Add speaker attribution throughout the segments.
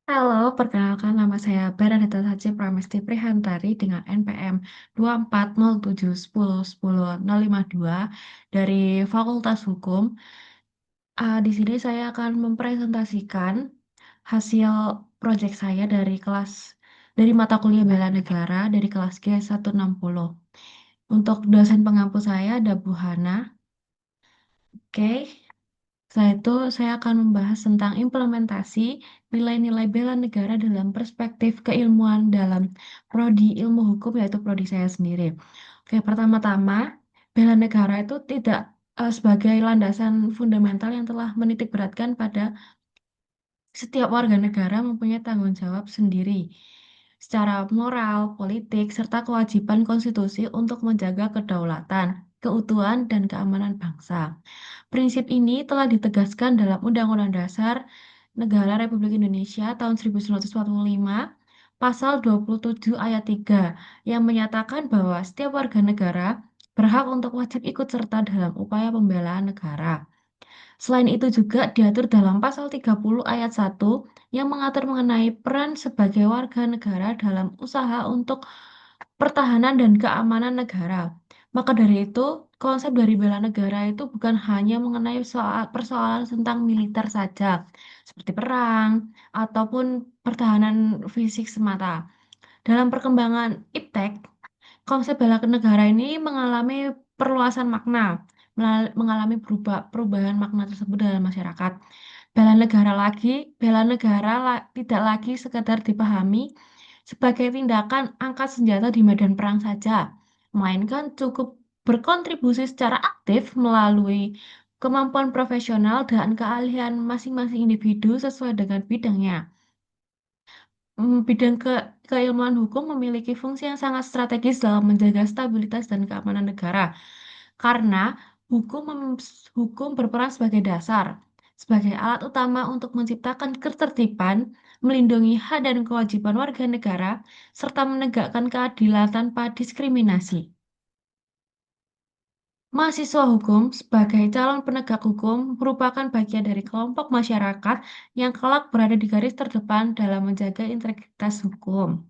Speaker 1: Halo, perkenalkan nama saya Bernadetta Sachi Pramesti Prihantari dengan NPM 2407101052 dari Fakultas Hukum. Di sini saya akan mempresentasikan hasil proyek saya dari mata kuliah Bela Negara dari kelas G160. Untuk dosen pengampu saya ada Bu Hana. Oke. Saya akan membahas tentang implementasi nilai-nilai bela negara dalam perspektif keilmuan dalam prodi ilmu hukum, yaitu prodi saya sendiri. Oke, pertama-tama, bela negara itu tidak sebagai landasan fundamental yang telah menitik beratkan pada setiap warga negara mempunyai tanggung jawab sendiri secara moral, politik, serta kewajiban konstitusi untuk menjaga kedaulatan, keutuhan, dan keamanan bangsa. Prinsip ini telah ditegaskan dalam Undang-Undang Dasar Negara Republik Indonesia tahun 1945, pasal 27 ayat 3, yang menyatakan bahwa setiap warga negara berhak untuk wajib ikut serta dalam upaya pembelaan negara. Selain itu juga diatur dalam pasal 30 ayat 1 yang mengatur mengenai peran sebagai warga negara dalam usaha untuk pertahanan dan keamanan negara. Maka dari itu, konsep dari bela negara itu bukan hanya mengenai persoalan tentang militer saja, seperti perang ataupun pertahanan fisik semata. Dalam perkembangan IPTEK, konsep bela negara ini mengalami perluasan makna, mengalami perubahan makna tersebut dalam masyarakat. Bela negara tidak lagi sekedar dipahami sebagai tindakan angkat senjata di medan perang saja, melainkan cukup berkontribusi secara aktif melalui kemampuan profesional dan keahlian masing-masing individu sesuai dengan bidangnya. Bidang keilmuan hukum memiliki fungsi yang sangat strategis dalam menjaga stabilitas dan keamanan negara, karena hukum berperan sebagai dasar, sebagai alat utama untuk menciptakan ketertiban, melindungi hak dan kewajiban warga negara, serta menegakkan keadilan tanpa diskriminasi. Mahasiswa hukum sebagai calon penegak hukum merupakan bagian dari kelompok masyarakat yang kelak berada di garis terdepan dalam menjaga integritas hukum.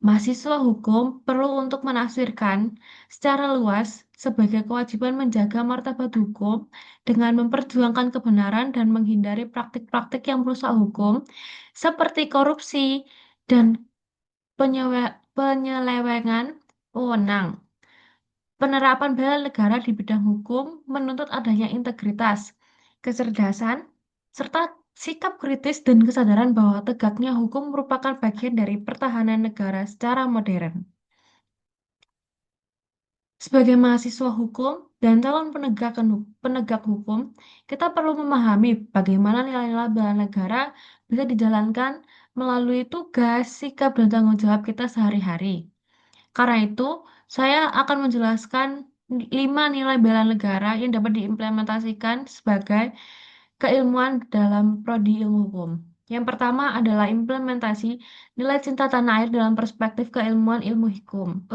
Speaker 1: Mahasiswa hukum perlu untuk menafsirkan secara luas sebagai kewajiban menjaga martabat hukum dengan memperjuangkan kebenaran dan menghindari praktik-praktik yang merusak hukum seperti korupsi dan penyelewengan wewenang. Penerapan bela negara di bidang hukum menuntut adanya integritas, kecerdasan, serta sikap kritis dan kesadaran bahwa tegaknya hukum merupakan bagian dari pertahanan negara secara modern. Sebagai mahasiswa hukum dan calon penegak hukum, kita perlu memahami bagaimana nilai-nilai bela negara bisa dijalankan melalui tugas, sikap, dan tanggung jawab kita sehari-hari. Karena itu, saya akan menjelaskan 5 nilai bela negara yang dapat diimplementasikan sebagai keilmuan dalam prodi ilmu hukum. Yang pertama adalah implementasi nilai cinta tanah air dalam perspektif keilmuan ilmu hukum.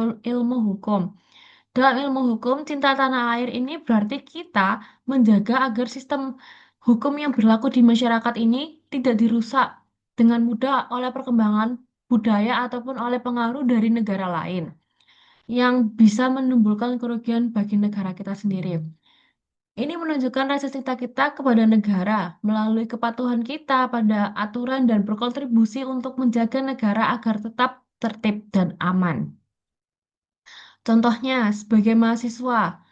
Speaker 1: Dalam ilmu hukum, cinta tanah air ini berarti kita menjaga agar sistem hukum yang berlaku di masyarakat ini tidak dirusak dengan mudah oleh perkembangan budaya ataupun oleh pengaruh dari negara lain yang bisa menimbulkan kerugian bagi negara kita sendiri. Ini menunjukkan rasa cinta kita kepada negara melalui kepatuhan kita pada aturan dan berkontribusi untuk menjaga negara agar tetap tertib dan aman. Contohnya, sebagai mahasiswa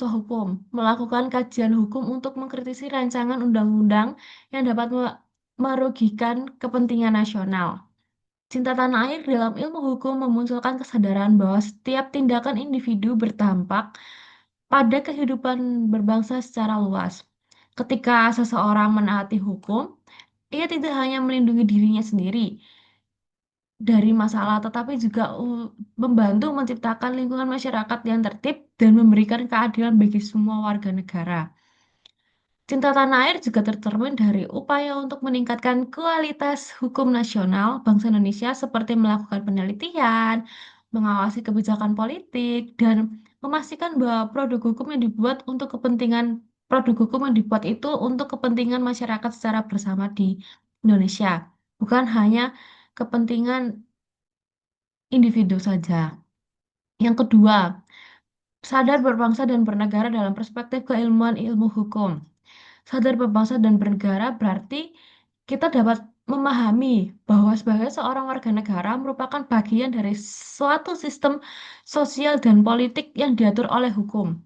Speaker 1: hukum, melakukan kajian hukum untuk mengkritisi rancangan undang-undang yang dapat merugikan kepentingan nasional. Cinta tanah air dalam ilmu hukum memunculkan kesadaran bahwa setiap tindakan individu berdampak pada kehidupan berbangsa secara luas. Ketika seseorang menaati hukum, ia tidak hanya melindungi dirinya sendiri dari masalah, tetapi juga membantu menciptakan lingkungan masyarakat yang tertib dan memberikan keadilan bagi semua warga negara. Cinta tanah air juga tercermin dari upaya untuk meningkatkan kualitas hukum nasional bangsa Indonesia seperti melakukan penelitian, mengawasi kebijakan politik, dan memastikan bahwa produk hukum yang dibuat itu untuk kepentingan masyarakat secara bersama di Indonesia. bukan hanya kepentingan individu saja. Yang kedua, sadar berbangsa dan bernegara dalam perspektif keilmuan ilmu hukum. Sadar berbangsa dan bernegara berarti kita dapat memahami bahwa sebagai seorang warga negara merupakan bagian dari suatu sistem sosial dan politik yang diatur oleh hukum.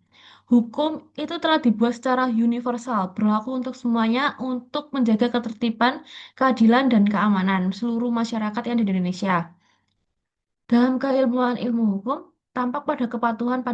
Speaker 1: Hukum itu telah dibuat secara universal, berlaku untuk semuanya untuk menjaga ketertiban, keadilan, dan keamanan seluruh masyarakat yang ada di Indonesia. Dalam keilmuan ilmu hukum, tampak pada kepatuhan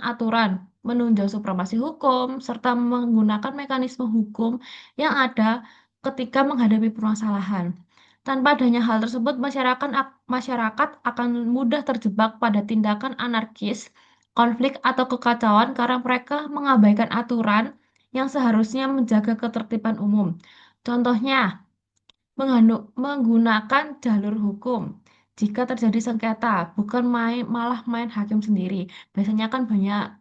Speaker 1: aturan, menunjang supremasi hukum, serta menggunakan mekanisme hukum yang ada ketika menghadapi permasalahan. Tanpa adanya hal tersebut, masyarakat akan mudah terjebak pada tindakan anarkis, konflik, atau kekacauan karena mereka mengabaikan aturan yang seharusnya menjaga ketertiban umum. Contohnya, menggunakan jalur hukum. Jika terjadi sengketa, bukan malah main hakim sendiri. Biasanya kan banyak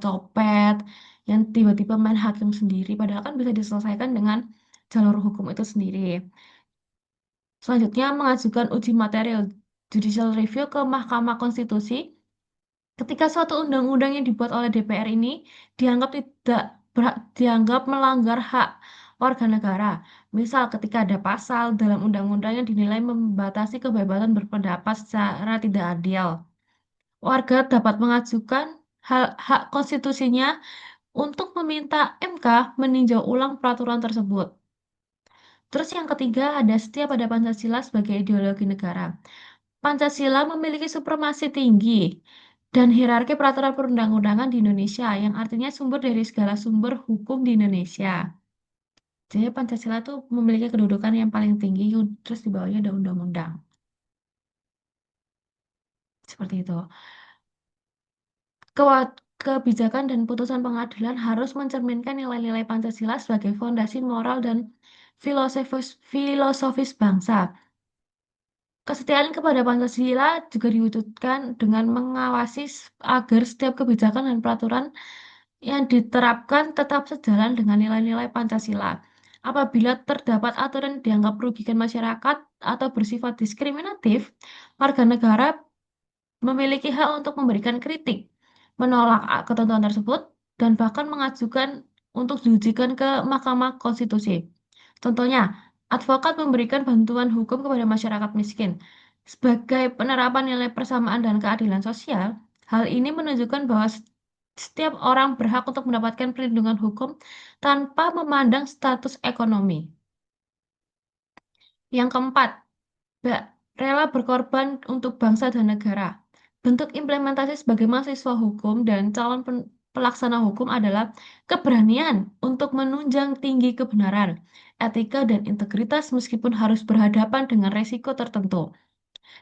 Speaker 1: copet yang tiba-tiba main hakim sendiri, padahal kan bisa diselesaikan dengan jalur hukum itu sendiri. Selanjutnya, mengajukan uji material judicial review ke Mahkamah Konstitusi ketika suatu undang-undang yang dibuat oleh DPR ini dianggap melanggar hak warga negara. Misal ketika ada pasal dalam undang-undang yang dinilai membatasi kebebasan berpendapat secara tidak adil. Warga dapat mengajukan hak konstitusinya untuk meminta MK meninjau ulang peraturan tersebut. Terus yang ketiga ada setia pada Pancasila sebagai ideologi negara. Pancasila memiliki supremasi tinggi dan hierarki peraturan perundang-undangan di Indonesia, yang artinya sumber dari segala sumber hukum di Indonesia. Jadi Pancasila itu memiliki kedudukan yang paling tinggi, terus di bawahnya ada undang-undang. Seperti itu. Kebijakan dan putusan pengadilan harus mencerminkan nilai-nilai Pancasila sebagai fondasi moral dan filosofis bangsa. Kesetiaan kepada Pancasila juga diwujudkan dengan mengawasi agar setiap kebijakan dan peraturan yang diterapkan tetap sejalan dengan nilai-nilai Pancasila. Apabila terdapat aturan yang dianggap merugikan masyarakat atau bersifat diskriminatif, warga negara memiliki hak untuk memberikan kritik, menolak ketentuan tersebut, dan bahkan mengajukan untuk diujikan ke Mahkamah Konstitusi. Contohnya, advokat memberikan bantuan hukum kepada masyarakat miskin. Sebagai penerapan nilai persamaan dan keadilan sosial, hal ini menunjukkan bahwa setiap orang berhak untuk mendapatkan perlindungan hukum tanpa memandang status ekonomi. Yang keempat, rela berkorban untuk bangsa dan negara. Bentuk implementasi sebagai mahasiswa hukum dan calon pelaksana hukum adalah keberanian untuk menunjang tinggi kebenaran, etika, dan integritas meskipun harus berhadapan dengan resiko tertentu.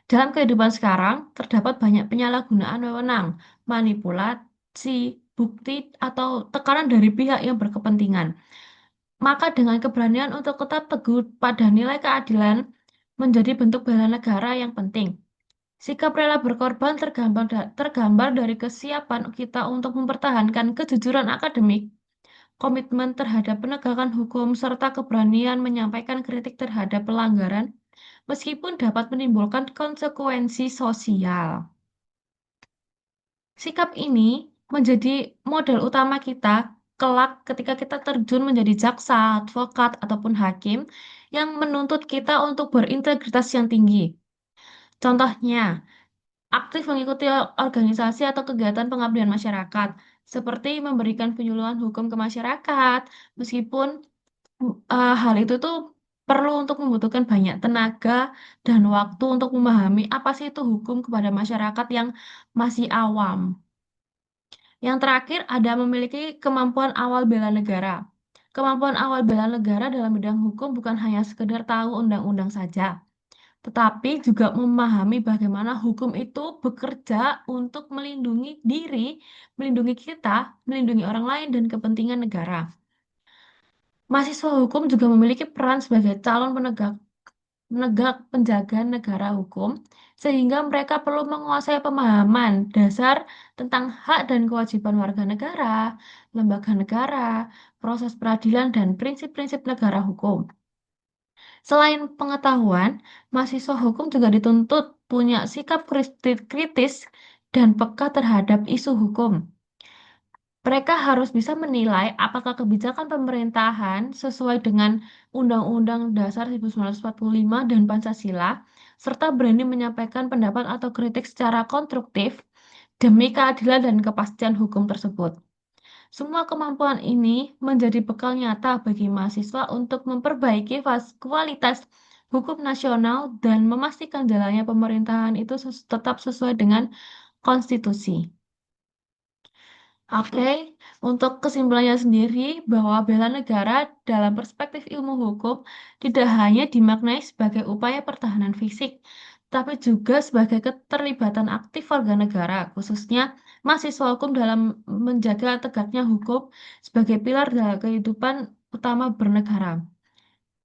Speaker 1: Dalam kehidupan sekarang, terdapat banyak penyalahgunaan wewenang, manipulasi, bukti, atau tekanan dari pihak yang berkepentingan. Maka dengan keberanian untuk tetap teguh pada nilai keadilan menjadi bentuk bela negara yang penting. Sikap rela berkorban tergambar dari kesiapan kita untuk mempertahankan kejujuran akademik, komitmen terhadap penegakan hukum, serta keberanian menyampaikan kritik terhadap pelanggaran, meskipun dapat menimbulkan konsekuensi sosial. Sikap ini menjadi model utama kita kelak ketika kita terjun menjadi jaksa, advokat, ataupun hakim yang menuntut kita untuk berintegritas yang tinggi. Contohnya, aktif mengikuti organisasi atau kegiatan pengabdian masyarakat, seperti memberikan penyuluhan hukum ke masyarakat, meskipun hal itu tuh perlu untuk membutuhkan banyak tenaga dan waktu untuk memahami apa sih itu hukum kepada masyarakat yang masih awam. Yang terakhir ada memiliki kemampuan awal bela negara. Kemampuan awal bela negara dalam bidang hukum bukan hanya sekedar tahu undang-undang saja, tetapi juga memahami bagaimana hukum itu bekerja untuk melindungi diri, melindungi kita, melindungi orang lain, dan kepentingan negara. Mahasiswa hukum juga memiliki peran sebagai calon penegak penjaga negara hukum, sehingga mereka perlu menguasai pemahaman dasar tentang hak dan kewajiban warga negara, lembaga negara, proses peradilan, dan prinsip-prinsip negara hukum. Selain pengetahuan, mahasiswa hukum juga dituntut punya sikap kritis dan peka terhadap isu hukum. Mereka harus bisa menilai apakah kebijakan pemerintahan sesuai dengan Undang-Undang Dasar 1945 dan Pancasila, serta berani menyampaikan pendapat atau kritik secara konstruktif demi keadilan dan kepastian hukum tersebut. Semua kemampuan ini menjadi bekal nyata bagi mahasiswa untuk memperbaiki kualitas hukum nasional dan memastikan jalannya pemerintahan itu tetap sesuai dengan konstitusi. Oke, untuk kesimpulannya sendiri bahwa bela negara dalam perspektif ilmu hukum tidak hanya dimaknai sebagai upaya pertahanan fisik, tapi juga sebagai keterlibatan aktif warga negara, khususnya mahasiswa hukum dalam menjaga tegaknya hukum sebagai pilar dalam kehidupan utama bernegara.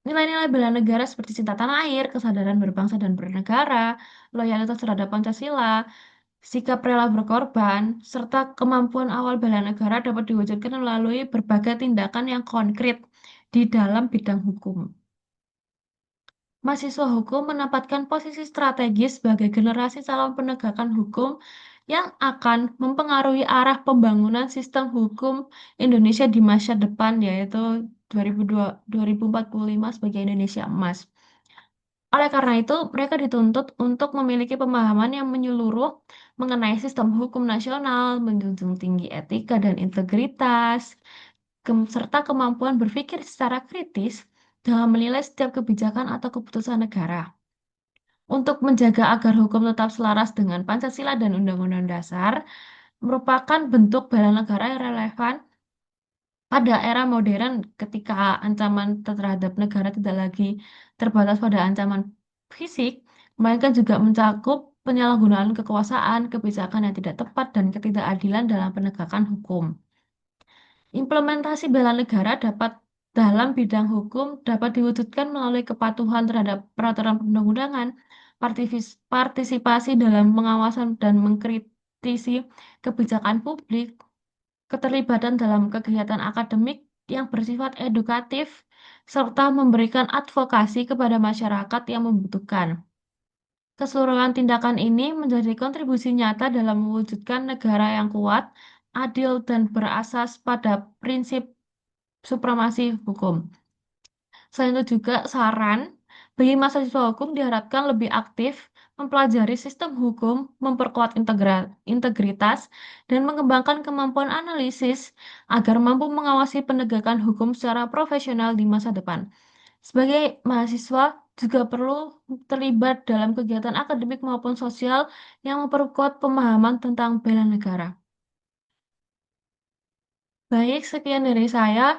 Speaker 1: Nilai-nilai bela negara seperti cinta tanah air, kesadaran berbangsa dan bernegara, loyalitas terhadap Pancasila, sikap rela berkorban, serta kemampuan awal bela negara dapat diwujudkan melalui berbagai tindakan yang konkret di dalam bidang hukum. Mahasiswa hukum menempatkan posisi strategis sebagai generasi calon penegakan hukum yang akan mempengaruhi arah pembangunan sistem hukum Indonesia di masa depan, yaitu 2045 sebagai Indonesia Emas. Oleh karena itu, mereka dituntut untuk memiliki pemahaman yang menyeluruh mengenai sistem hukum nasional, menjunjung tinggi etika dan integritas, serta kemampuan berpikir secara kritis dalam menilai setiap kebijakan atau keputusan negara. Untuk menjaga agar hukum tetap selaras dengan Pancasila dan Undang-Undang Dasar, merupakan bentuk bela negara yang relevan pada era modern ketika ancaman terhadap negara tidak lagi terbatas pada ancaman fisik, melainkan juga mencakup penyalahgunaan kekuasaan, kebijakan yang tidak tepat, dan ketidakadilan dalam penegakan hukum. Implementasi bela negara dalam bidang hukum dapat diwujudkan melalui kepatuhan terhadap peraturan perundang-undangan, partisipasi dalam pengawasan dan mengkritisi kebijakan publik, keterlibatan dalam kegiatan akademik yang bersifat edukatif, serta memberikan advokasi kepada masyarakat yang membutuhkan. Keseluruhan tindakan ini menjadi kontribusi nyata dalam mewujudkan negara yang kuat, adil, dan berasas pada prinsip supremasi hukum. Selain itu juga saran bagi mahasiswa hukum diharapkan lebih aktif mempelajari sistem hukum, memperkuat integritas, dan mengembangkan kemampuan analisis agar mampu mengawasi penegakan hukum secara profesional di masa depan. Sebagai mahasiswa juga perlu terlibat dalam kegiatan akademik maupun sosial yang memperkuat pemahaman tentang bela negara. Baik, sekian dari saya.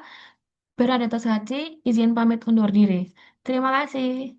Speaker 1: Bernadetta Saji, izin pamit undur diri. Terima kasih.